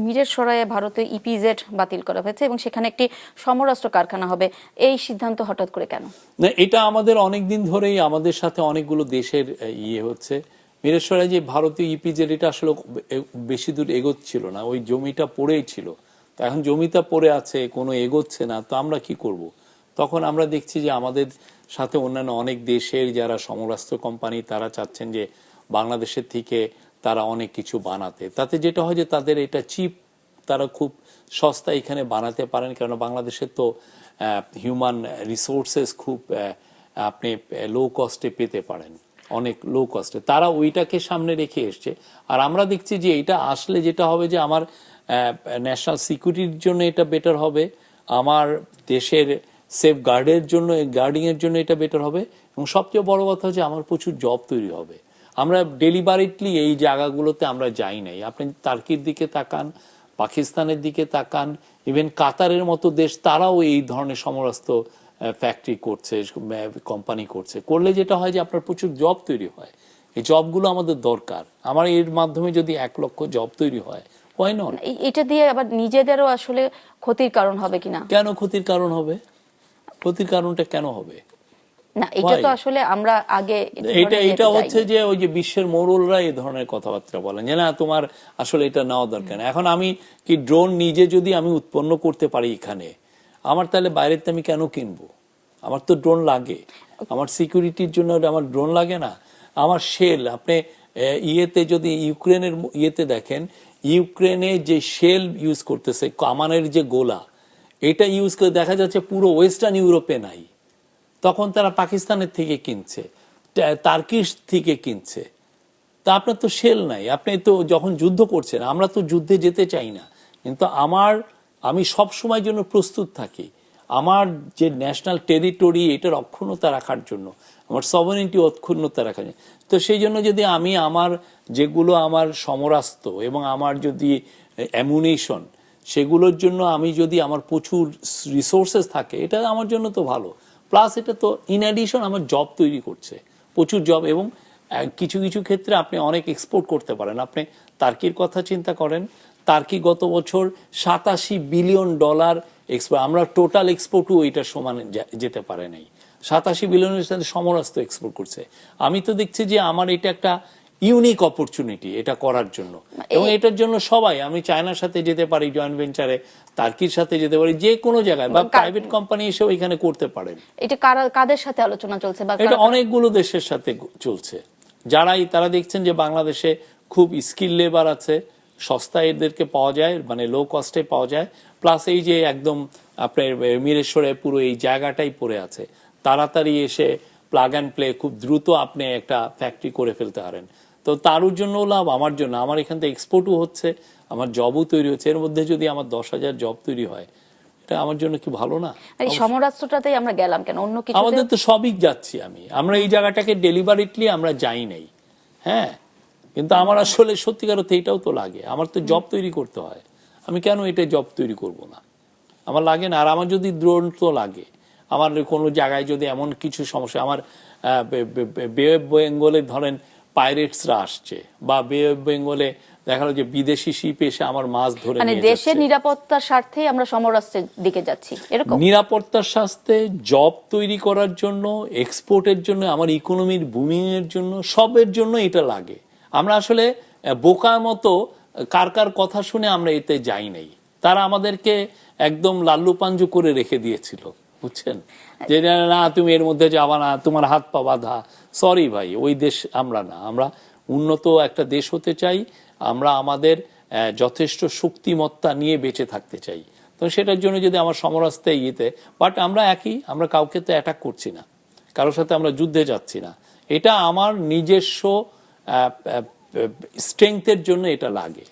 মিরেরসরাইয়ে ভারতে ইপিজেড বাতিল করা হয়েছে এবং সেখানে একটি সমরাস্ত্র কারখানা হবে, এই সিদ্ধান্ত হঠাৎ করে কেন? না, এটা আমাদের অনেক দিন ধরেই আমাদের সাথে অনেকগুলো দেশের হচ্ছে। মিরেরসরাই যে ভারতীয় ইপিজেড, এটা আসলে বেশি দূর এগোচ্ছিল না, ওই জমিটা পড়েই ছিল। তো এখন জমিটা পড়ে আছে, কোনো এগোচ্ছে না, তো আমরা কি করব? তখন আমরা দেখছি যে আমাদের সাথে অন্যান্য অনেক দেশের যারা সমরাস্ত্র কোম্পানি, তারা চাচ্ছেন যে বাংলাদেশের থেকে তারা অনেক কিছু বানাতে। তাতে যেটা হয় যে তাদের এটা চিপ, তারা খুব সস্তা এখানে বানাতে পারেন, কারণ বাংলাদেশের তো হিউম্যান রিসোর্সেস খুব আপনি লো কস্টে পেতে পারেন, অনেক লো কস্টে। তারা ওইটাকে সামনে রেখে এসছে। আর আমরা দেখছি যে এটা আসলে যেটা হবে যে আমার ন্যাশনাল সিকিউরিটির জন্য এটা বেটার হবে, আমার দেশের সেফ গার্ডিংয়ের জন্য এটা বেটার হবে, এবং সবচেয়ে বড় কথা হচ্ছে আমার প্রচুর জব তৈরি হবে। আমরা ডেলিবারেটলি এই জায়গাগুলোতে আমরা যাই নাই। আপনি টার্কির দিকে তাকান, পাকিস্তানের দিকে তাকান, ইভেন কাতারের মতো দেশ, তারাও এই ধরনের সমরাস্ত্র ফ্যাক্টরি করছে, কোম্পানি করছে। করলে যেটা হয় যে আপনার প্রচুর জব তৈরি হয়। এই জবগুলো আমাদের দরকার। আমার এর মাধ্যমে যদি 1 লক্ষ জব তৈরি হয়, হয় না, এটা দিয়ে আবার নিজেদেরও আসলে ক্ষতির কারণ হবে কিনা? কেন ক্ষতির কারণ হবে? ক্ষতির কারণটা কেন হবে? না, এটা তো আসলে আমরা আগে এটা হচ্ছে যে ওই যে বিশ্বের মোড়লরা এই ধরনের কথাবার্তা বলেন যে না, তোমার আসলে এটা নেওয়া দরকার না। এখন আমি কি ড্রোন নিজে যদি আমি উৎপন্ন করতে পারি এখানে, আমার তাহলে বাইরেতে আমি কেন কিনবো? আমার তো ড্রোন লাগে, আমার সিকিউরিটির জন্য আমার ড্রোন লাগে না। আমার শেল, আপনি ইয়েতে যদি ইউক্রেনের ইয়েতে দেখেন, ইউক্রেনে যে শেল ইউজ করতেছে, কামানের যে গোলা, এটা ইউজ করে দেখা যাচ্ছে পুরো ওয়েস্টার্ন ইউরোপে নাই। তখন তারা পাকিস্তানের থেকে কিনছে, টার্কিশ থেকে কিনছে। তা আপনার তো শেল নাই, আপনি তো যখন যুদ্ধ করছেন, আমরা তো যুদ্ধে যেতে চাই না, কিন্তু আমি সব সময় জন্য প্রস্তুত থাকি আমার যে ন্যাশনাল টেরিটরি, এটার অক্ষুণ্ণতা রাখার জন্য, আমার সভারেনিটি অক্ষুণ্ণতা রাখার জন্য। তো সেই জন্য যদি আমি আমার যেগুলো আমার সমরাস্ত্র এবং আমার যদি অ্যামুনিশন, সেগুলোর জন্য আমি যদি আমার প্রচুর রিসোর্সেস থাকে, এটা আমার জন্য তো ভালো। প্লাস এটা তো ইন অ্যাডিশন আমার জব তৈরি করছে, প্রচুর জব, এবং কিছু কিছু ক্ষেত্রে আপনি অনেক এক্সপোর্ট করতে পারেন। আপনি টার্কির কথা চিন্তা করেন, টার্কি গত বছর $87 বিলিয়ন এক্সপোর্ট, আমরা টোটাল এক্সপোর্টও এটার সমান যেতে পারে নাই। 87 বিলিয়নের সাথে সমরাস্ত্র এক্সপোর্ট করছে। আমি তো দেখছি যে আমার এটা একটা ইউনিক অপরচুনিটি এটা করার জন্য, এবং এটার জন্য সবাই, আমি চায়নার সাথে যেতে পারি জয়েন্ট ভেঞ্চারে, টার্কির সাথে যেতে পারি, যে কোনো জায়গায়, বা প্রাইভেট কোম্পানি এসেও এখানে করতে পারেন। এটা কাদের সাথে আলোচনা চলছে? এটা অনেকগুলো দেশের সাথে চলছে, তারা দেখছেন যে বাংলাদেশে খুব স্কিল লেবার আছে, সস্তায় এদেরকে পাওয়া যায়, মানে লো কস্টে পাওয়া যায়। প্লাস এই যে একদম আপনার মিরেশ্বরে পুরো এই জায়গাটাই পড়ে আছে, তাড়াতাড়ি এসে প্লাগ অ্যান্ড প্লে খুব দ্রুত আপনি একটা ফ্যাক্টরি করে ফেলতে পারেন। তো তার জন্য লাভ, আমার জন্য, আমার এখান থেকে এক্সপোর্টও হচ্ছে, আমার জবও তৈরি হচ্ছে। এর মধ্যে যদি আমার 10,000 জব তৈরি হয়, এটা আমার জন্য কি ভালো না? এই সমরাস্ত্রটাতেই আমরা গেলাম কেন? অন্য কিছু আমাদের তো সবই যাচ্ছি, আমরা এই জায়গাটাকে ডেলিভারিটলি আমরা যাই নাই। হ্যাঁ, কিন্তু আমার আসলে সত্যিকার অর্থে এটাও তো লাগে, আমার তো জব তৈরি করতে হয়। আমি কেন এটা জব তৈরি করব না? আমার লাগে না। আর আমার যদি ড্রোন তো লাগে, আমার কোনো জায়গায় যদি এমন কিছু সমস্যা, আমার বে অফ বেঙ্গলে ধরেন পাইরেটসরা আসছে, বা বে অফ বেঙ্গলে দেখা গেল যে বিদেশি শিপ এসে আমার মাছ ধরে নিয়ে যাচ্ছে, দেশের নিরাপত্তার স্বার্থেই আমরা সমরাস্ত্রের দিকে যাচ্ছি, এরকম নিরাপত্তার স্বার্থে, জব তৈরি করার জন্য, এক্সপোর্টের জন্য, আমার ইকোনমির বুমিং এর জন্য, সবের জন্য এটা লাগে। আমরা আসলে বোকার মতো কার কার কথা শুনে আমরা এতে যাই নাই। তারা আমাদেরকে একদম লাল্লু পাঞ্জু করে রেখে দিয়েছিল, বুঝছেন, যে না তুমি এর মধ্যে যাবা না, তোমার হাত পা বাঁধা। সরি ভাই, ওই দেশ আমরা না। আমরা উন্নত একটা দেশ হতে চাই, আমরা আমাদের যথেষ্ট শক্তিমত্তা নিয়ে বেঁচে থাকতে চাই। তো সেটার জন্য যদি আমার সমরাস্তে বাট আমরা কাউকে তো অ্যাটাক করছি না, কারোর সাথে আমরা যুদ্ধে যাচ্ছি না। এটা আমার নিজস্ব স্ট্রেংথের জন্য এটা লাগে।